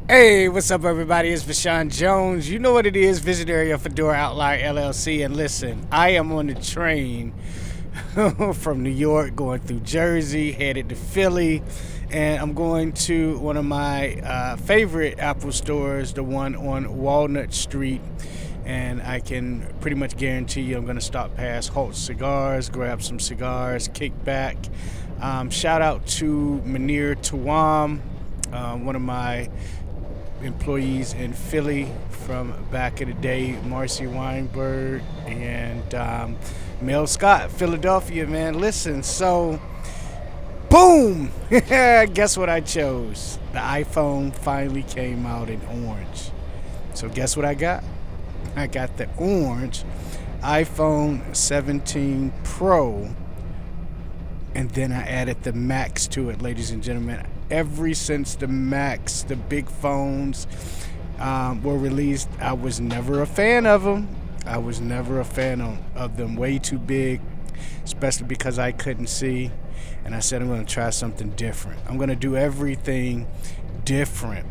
Hey, what's up, everybody? It's Vashawn Jones. You know what it is, visionary of Fedora Outlier LLC. And listen, I am on the train from New York going through Jersey, headed to Philly, and I'm going to one of my favorite Apple stores, the one on Walnut Street. And I can pretty much guarantee you I'm going to stop past Halt Cigars, grab some cigars, kick back. Shout out to Munir Tawam, one of my employees in Philly from back in the day, Marcy Weinberg and Mel Scott, Philadelphia, man. Listen, so boom! Guess what I chose? The iPhone finally came out in orange. So guess what I got? I got the orange iPhone 17 Pro, and then I added the Max to it, ladies and gentlemen. Ever since the Max, the big phones, were released, I was never a fan of them. I was never a fan of them. Way too big, especially because I couldn't see. And I said, I'm going to try something different. I'm going to do everything different.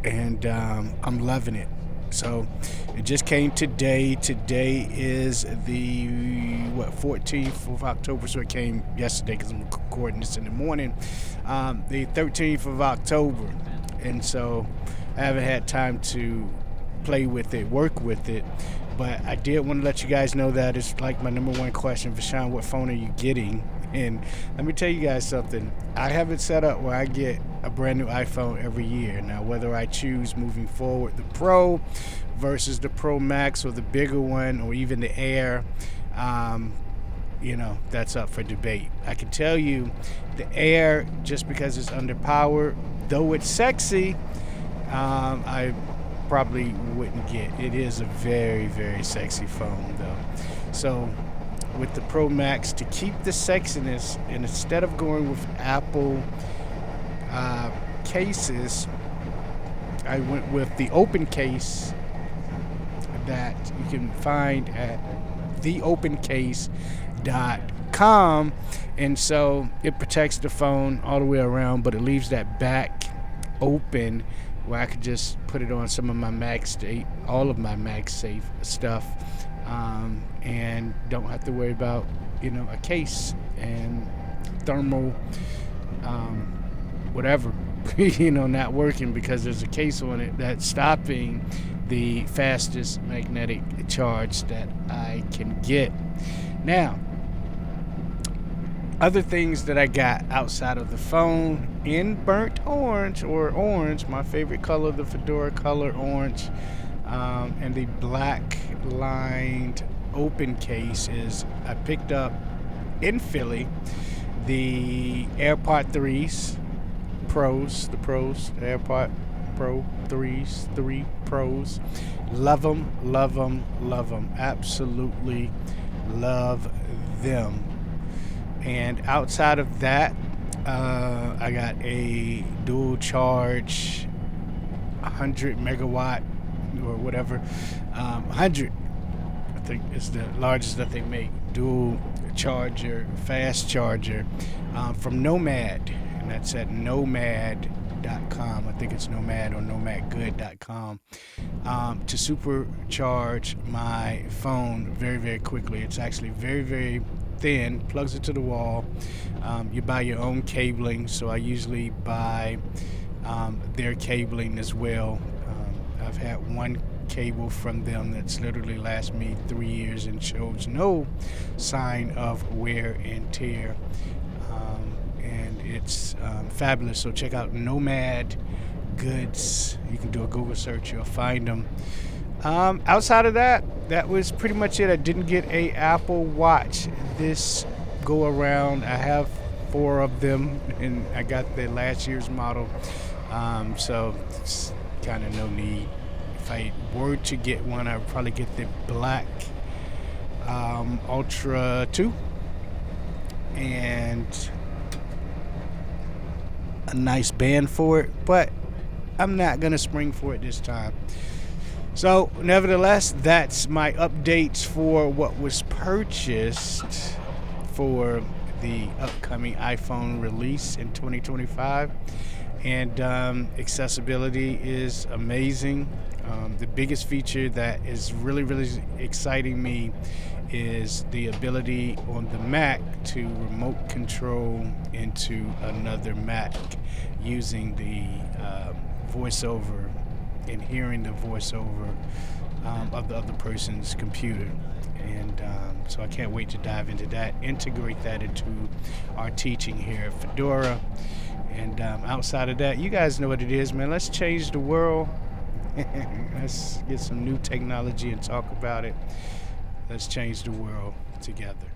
And I'm loving it. So it just came today. Today is the 14th of October. So it came yesterday because I'm recording this in the morning. The 13th of October, and so I haven't had time to play with it, work with it. But I did want to let you guys know that it's like my number one question, Vashawn, what phone are you getting? And let me tell you guys something. I have it set up where I get a brand new iPhone every year. Now, whether I choose moving forward the Pro versus the Pro Max or the bigger one or even the Air, that's up for debate. I can tell you the Air, just because it's underpowered, though it's sexy, I probably wouldn't get. It is a very, very sexy phone, though. So with the Pro Max, to keep the sexiness, and instead of going with Apple cases, I went with the open case that you can find at theopencase.com. And so it protects the phone all the way around, but it leaves that back open where I could just put it on some of my all of my MagSafe stuff, and don't have to worry about a case and thermal whatever not working because there's a case on it that's stopping the fastest magnetic charge that I can get. Now, other things that I got outside of the phone in burnt orange or orange, my favorite color, the Fedora color orange, and the black lined open case is I picked up in Philly the AirPod 3s, the AirPod Pro 3s, 3 Pros. Love them, love them, love them. Absolutely love them. And outside of that, I got a dual charge 100 megawatt or whatever, 100 I think is the largest that they make, dual charger, fast charger, from Nomad, and that's at nomad.com. I think it's Nomad or nomadgood.com, to supercharge my phone very, very quickly. It's actually very, very thin, plugs it to the wall. You buy your own cabling, so I usually buy their cabling as well. I've had one cable from them that's literally lasted me 3 years and shows no sign of wear and tear, and it's fabulous. So check out Nomad Goods. You can do a Google search, you'll find them. Outside of that, that was pretty much it. I didn't get a Apple Watch this go around. I have 4 of them, and I got the last year's model, so it's kind of no need. If I were to get one, I would probably get the black Ultra 2 and a nice band for it, but I'm not going to spring for it this time. So, nevertheless, that's my updates for what was purchased for the upcoming iPhone release in 2025. And accessibility is amazing. The biggest feature that is really, really exciting me is the ability on the Mac to remote control into another Mac using the voiceover and hearing the voiceover of the other person's computer. And so I can't wait to dive into that, integrate that into our teaching here at Fedora. And outside of that, you guys know what it is, man. Let's change the world. Let's get some new technology and talk about it. Let's change the world together.